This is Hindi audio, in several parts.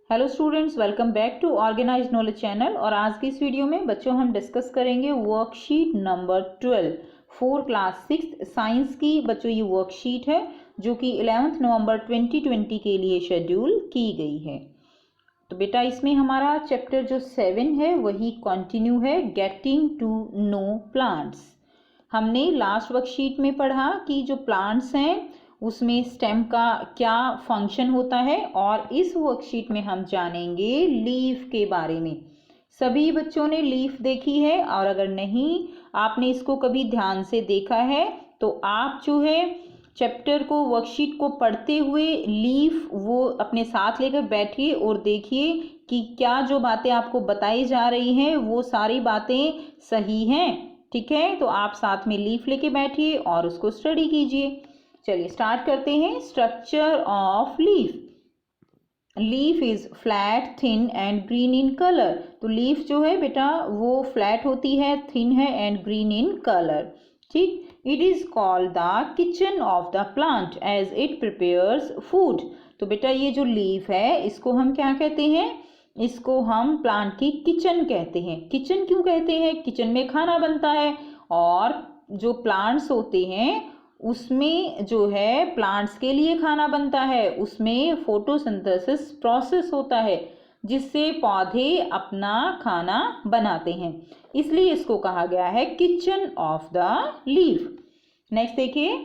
Hello students, welcome back to organised knowledge channel. और आज की इस वीडियो में बच्चों हम डिस्कस करेंगे worksheet number 12 four class 6 science की। बच्चों ये वर्कशीट है जो कि 11 नवंबर 2020 के लिए शेड्यूल की गई है। तो बेटा इसमें हमारा चैप्टर जो 7 है वही कंटिन्यू है, गेटिंग टू नो प्लांट्स। हमने लास्ट वर्कशीट में पढ़ा कि जो प्लांट्स हैं उसमें स्टेम का क्या फंक्शन होता है, और इस वर्कशीट में हम जानेंगे लीफ के बारे में। सभी बच्चों ने लीफ देखी है, और अगर नहीं आपने इसको कभी ध्यान से देखा है तो आप जो है चैप्टर को, वर्कशीट को पढ़ते हुए लीफ वो अपने साथ लेकर बैठिए और देखिए कि क्या जो बातें आपको बताई जा रही हैं वो सारी बातें सही हैं। ठीक है, तो आप साथ में लीफ लेके बैठिए और उसको स्टडी कीजिए। चलिए स्टार्ट करते हैं। Structure of leaf. Leaf is flat, thin and green in colour. तो लीफ जो है बेटा वो फ्लैट होती है, थिन है एंड ग्रीन इन कलर। ठीक, it is called the kitchen of the plant as it prepares food. तो बेटा ये जो लीफ है इसको हम क्या कहते हैं? इसको हम प्लांट की किचन कहते हैं। किचन क्यों कहते हैं? किचन में खाना बनता है, और जो प्लांट्स होते हैं उसमें जो है प्लांट्स के लिए खाना बनता है, उसमें फोटोसिंथेसिस प्रोसेस होता है जिससे पौधे अपना खाना बनाते हैं, इसलिए इसको कहा गया है kitchen of the leaf. Next देखिए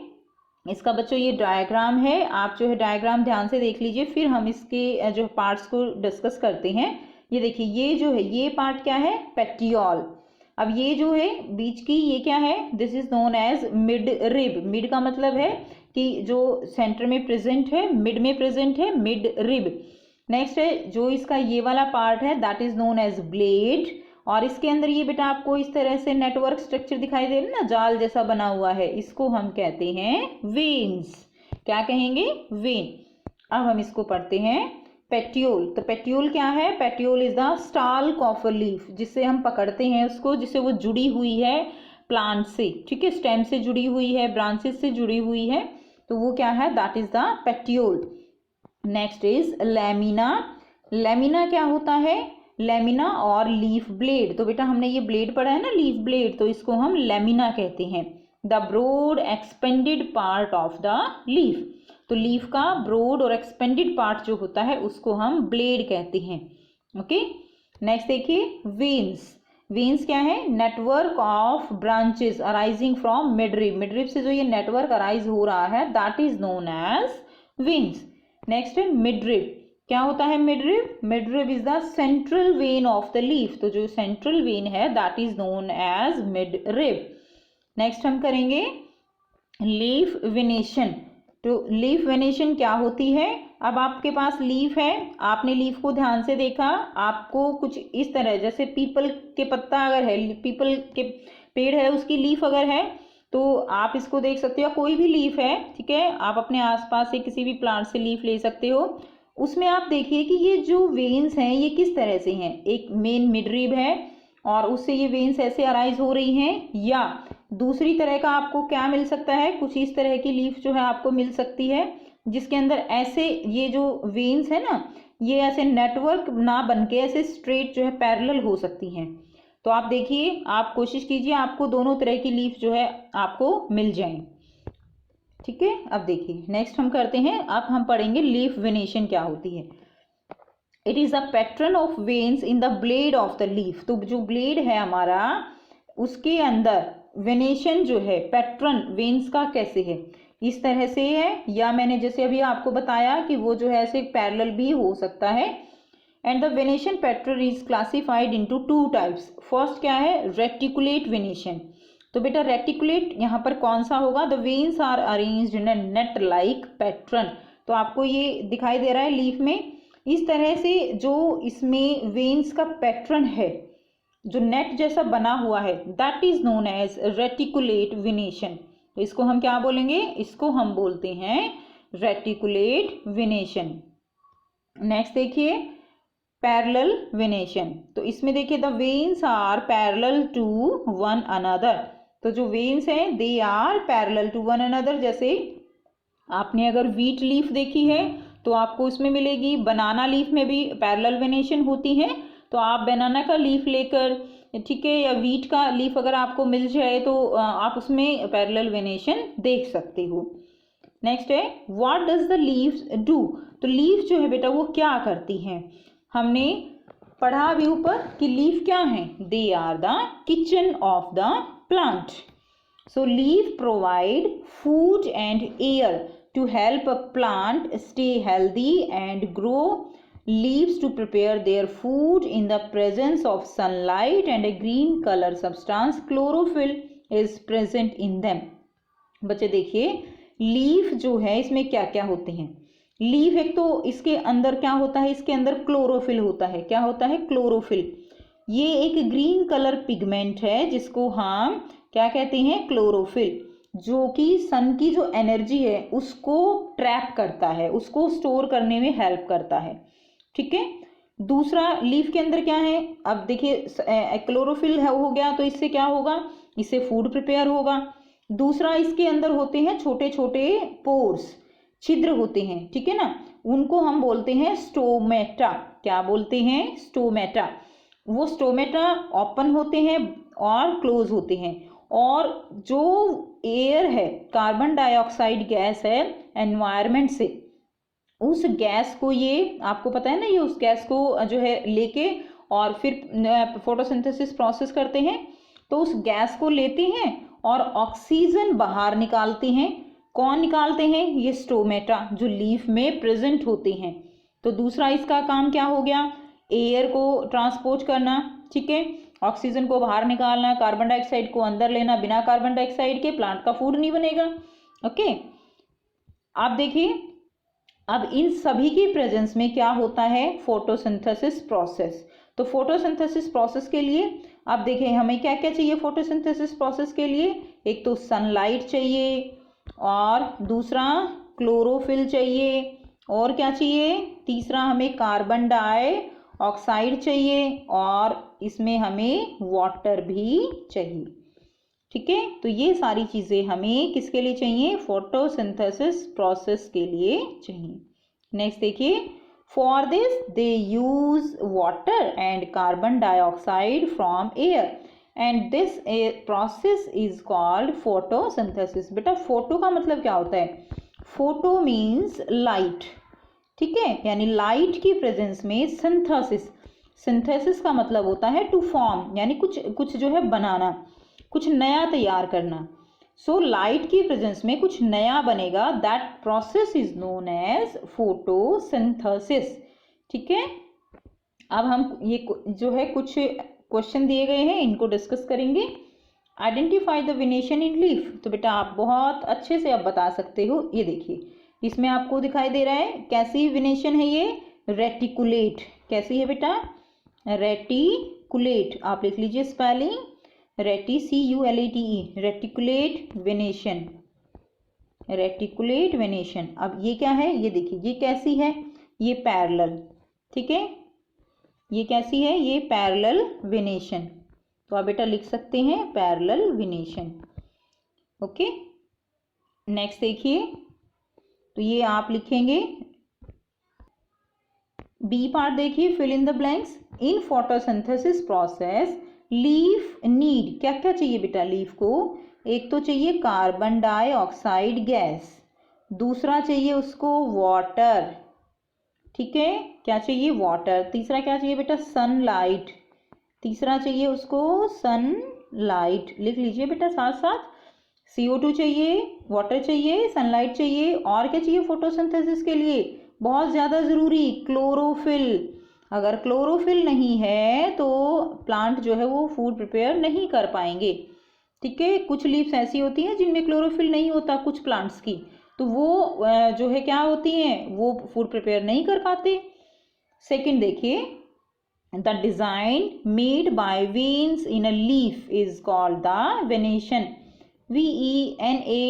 इसका बच्चों ये डायग्राम है। आप जो है डायग्राम ध्यान से देख लीजिए, फिर हम इसके जो पार्ट्स को डिस्कस करते हैं। ये देखिए ये जो है ये पार्ट क्या है? पेटियोल। अब ये जो है बीच की ये क्या है? This is known as mid rib. Mid का मतलब है कि जो सेंटर में प्रेजेंट है, मिड में प्रेजेंट है, मिड रिब। नेक्स्ट है जो इसका ये वाला पार्ट है that is known as blade, और इसके अंदर ये बेटा आपको इस तरह से नेटवर्क स्ट्रक्चर दिखाई दे रहा है ना, जाल जैसा बना हुआ है, इसको हम कहते हैं वेन्स। क्या कहेंगे? वेन। अब हम इसको पढ़ते हैं पेट्यूल। तो पेट्यूल क्या है? Petiole is the stalk of a leaf, जिससे हम पकड़ते हैं उसको, जिससे वो जुड़ी हुई है प्लांट से। ठीक है, स्टेम से जुड़ी हुई है, ब्रांचेस से जुड़ी हुई है, तो वो क्या है? That is the petiole. Next is lamina. Lamina क्या होता है? लेमिना और लीफ ब्लेड। तो बेटा हमने ये ब्लेड पढ़ा है ना, लीफ ब्लेड, तो इसको हम लेमिना कहते हैं। The broad expanded part of the leaf. तो लीफ का ब्रॉड और एक्सपेंडेड पार्ट जो होता है उसको हम ब्लेड कहते हैं। ओके, नेक्स्ट देखिए वेन्स। वेन्स क्या है? Network of branches arising from midrib. Midrib से जो ये नेटवर्क अराइज हो रहा है that is known as veins. Next है मिडरिब। क्या होता है midrib? Midrib is the central vein of the leaf. तो जो सेंट्रल वेन है that is known as midrib. Next हम करेंगे लीफ वेनेशन। तो लीफ वेनेशन क्या होती है? अब आपके पास लीफ है, आपने लीफ को ध्यान से देखा, आपको कुछ इस तरह, जैसे पीपल के पत्ता अगर है, पीपल के पेड़ है उसकी लीफ अगर है तो आप इसको देख सकते हो, कोई भी लीफ है। ठीक है, आप अपने आसपास से किसी भी प्लांट से लीफ ले सकते हो। उसमें आप देखिए कि ये जो वेन्स हैं ये किस तरह से हैं। एक मेन मिडरिब है और उससे ये वेन्स ऐसे अराइज हो रही हैं, या दूसरी तरह का आपको क्या मिल सकता है? कुछ इस तरह की लीफ जो है आपको मिल सकती है जिसके अंदर ऐसे ये जो वेन्स है ना, ये ऐसे नेटवर्क ना बनके ऐसे स्ट्रेट जो है पैरेलल हो सकती हैं। तो आप देखिए, आप कोशिश कीजिए आपको दोनों तरह की लीफ जो है आपको मिल जाए। ठीक है, अब देखिए नेक्स्ट हम करते हैं, अब हम पढ़ेंगे लीफ वेनेशन क्या होती है। It is a pattern of veins in the blade of the leaf. तो जो ब्लेड है हमारा उसके अंदर वेनेशन जो है, पैटर्न वेन्स का कैसे है? इस तरह से है, या मैंने जैसे अभी आपको बताया कि वो जो है ऐसे पैरेलल भी हो सकता है। And the venation pattern is classified into two types. First क्या है? Reticulate venation. तो बेटा रेटिकुलेट यहाँ पर कौन सा होगा? The veins are arranged in a net like pattern. तो आपको ये दिखाई दे रहा है लीफ में इस तरह से, जो इसमें वेन्स का पैटर्न है जो नेट जैसा बना हुआ है that is known as reticulate venation. तो इसको हम क्या बोलेंगे? इसको हम बोलते हैं रेटिकुलेट वेनेशन। नेक्स्ट देखिए पैरेलल वेनेशन। तो इसमें देखिए the veins are parallel to one another. तो जो वेन्स हैं they are parallel to one another. जैसे आपने अगर व्हीट लीफ देखी है तो आपको इसमें मिलेगी। बनाना लीफ में भी पैरेलल वेनेशन होती है, तो आप बनाना का लीफ लेकर, ठीक है, या वीट का लीफ अगर आपको मिल जाए तो आप उसमें पैरेलल वेनेशन देख सकते हो। नेक्स्ट है what does the leaves do. तो लीफ जो है बेटा वो क्या करती हैं, हमने पढ़ा अभी ऊपर कि लीफ क्या है, they are the kitchen of the plant. So leaf provide food and air to help a plant stay healthy and grow. Leaves to prepare their food in the presence of sunlight and a green color substance chlorophyll is present in them. बच्चे देखिए लीफ जो है इसमें क्या क्या होते हैं। लीफ एक तो इसके अंदर क्या होता है, इसके अंदर क्लोरोफिल होता है। क्या होता है, क्लोरोफिल। ये एक ग्रीन कलर पिगमेंट है जिसको हम क्या कहते हैं, क्लोरोफिल, जो कि सन की जो एनर्जी है उसको ट्रैप करता है, उसको स्टोर करने में हेल्प करता है। ठीक है। दूसरा लीफ के अंदर क्या है, अब देखिए क्लोरोफिल हो गया तो इससे क्या होगा, इससे फूड प्रिपेयर होगा। दूसरा इसके अंदर होते हैं छोटे छोटे पोर्स, छिद्र होते हैं, ठीक है ना, उनको हम बोलते हैं स्टोमेटा। क्या बोलते हैं, स्टोमेटा। वो स्टोमेटा ओपन होते हैं और क्लोज होते हैं। और जो एयर है, कार्बन डाइऑक्साइड गैस है एनवायरनमेंट से, उस गैस को ये आपको पता है ना, ये उस गैस को जो है लेके और फिर फोटोसिंथेसिस प्रोसेस करते हैं, तो उस गैस को लेते हैं और ऑक्सीजन बाहर निकालते हैं। कौन निकालते हैं, ये स्टोमेटा जो लीफ में प्रेजेंट होते हैं। तो दूसरा इसका काम क्या हो गया, एयर को ट्रांसपोर्ट करना, ठीक है, ऑक्सीजन को बाहर निकालना, कार्बन डाइऑक्साइड को अंदर लेना। बिना कार्बन डाइऑक्साइड के प्लांट का फूड नहीं बनेगा। ओके, आप देखिए अब इन सभी की प्रेजेंस में क्या होता है, फोटोसिंथेसिस प्रोसेस। तो फोटोसिंथेसिस प्रोसेस के लिए आप देखें हमें क्या क्या चाहिए फोटोसिंथेसिस प्रोसेस के लिए, एक तो सनलाइट चाहिए, और दूसरा क्लोरोफिल चाहिए, और क्या चाहिए, तीसरा हमें कार्बन डाइऑक्साइड चाहिए, और इसमें हमें वाटर भी चाहिए। ठीक है, तो ये सारी चीज़ें हमें किसके लिए चाहिए, फोटोसिंथेसिस प्रोसेस के लिए चाहिए। नेक्स्ट देखिए, for this they use water and carbon dioxide from air and this process is called photosynthesis. बेटा फोटो का मतलब क्या होता है, फोटो मीन्स लाइट, ठीक है, यानी लाइट की प्रेजेंस में सिंथेसिस। सिंथेसिस का मतलब होता है टू फॉर्म, यानी कुछ जो है बनाना, कुछ नया तैयार करना। सो लाइट की प्रेजेंस में कुछ नया बनेगा, that process is known as photosynthesis. ठीक है, अब हम ये जो है कुछ क्वेश्चन दिए गए हैं, इनको डिस्कस करेंगे। Identify the venation in leaf. तो बेटा आप बहुत अच्छे से अब बता सकते हो। ये देखिए इसमें आपको दिखाई दे रहा है कैसी वेनेशन है, ये रेटिकुलेट। कैसी है बेटा, रेटिकुलेट। आप लिख लीजिए spelling, CULATE, reticulate venation, reticulate venation. अब ये क्या है, ये देखिए ये कैसी है, ये पैरेलल, ठीक है, ये कैसी है, ये पैरेलल वेनेशन। तो आप बेटा लिख सकते हैं पैरेलल वेनेशन। ओके, नेक्स्ट देखिए, तो ये आप लिखेंगे बी पार्ट। देखिए fill in the blanks. In photosynthesis process leaf need, क्या क्या चाहिए बेटा लीफ को, एक तो चाहिए कार्बन डाइऑक्साइड गैस, दूसरा चाहिए उसको वाटर, ठीक है, क्या चाहिए वाटर, तीसरा क्या चाहिए बेटा सनलाइट, तीसरा चाहिए उसको सनलाइट, लिख लीजिए बेटा साथ साथ। CO2 चाहिए, वाटर चाहिए, सनलाइट चाहिए, और क्या चाहिए फोटोसिंथेसिस के लिए, बहुत ज़्यादा ज़रूरी, क्लोरोफिल। अगर क्लोरोफिल नहीं है तो प्लांट जो है वो फूड प्रिपेयर नहीं कर पाएंगे। ठीक है, कुछ लीव्स ऐसी होती हैं जिनमें क्लोरोफिल नहीं होता कुछ प्लांट्स की, तो वो जो है क्या होती हैं, वो फूड प्रिपेयर नहीं कर पाते। सेकंड देखिए, the design made by veins in a leaf is called the venation, VENATION।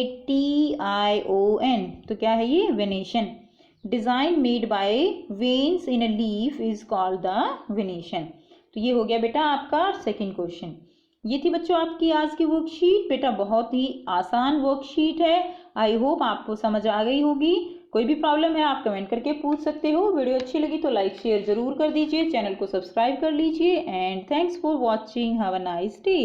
तो क्या है ये, venation. Design made by veins in a leaf is called the venation. तो ये हो गया बेटा आपका सेकंड क्वेश्चन। ये थी बच्चों आपकी आज की वर्कशीट। बेटा बहुत ही आसान वर्कशीट है, आई होप आपको समझ आ गई होगी। कोई भी प्रॉब्लम है आप कमेंट करके पूछ सकते हो। वीडियो अच्छी लगी तो लाइक शेयर ज़रूर कर दीजिए, चैनल को सब्सक्राइब कर लीजिए and thanks for watching. Have a nice day.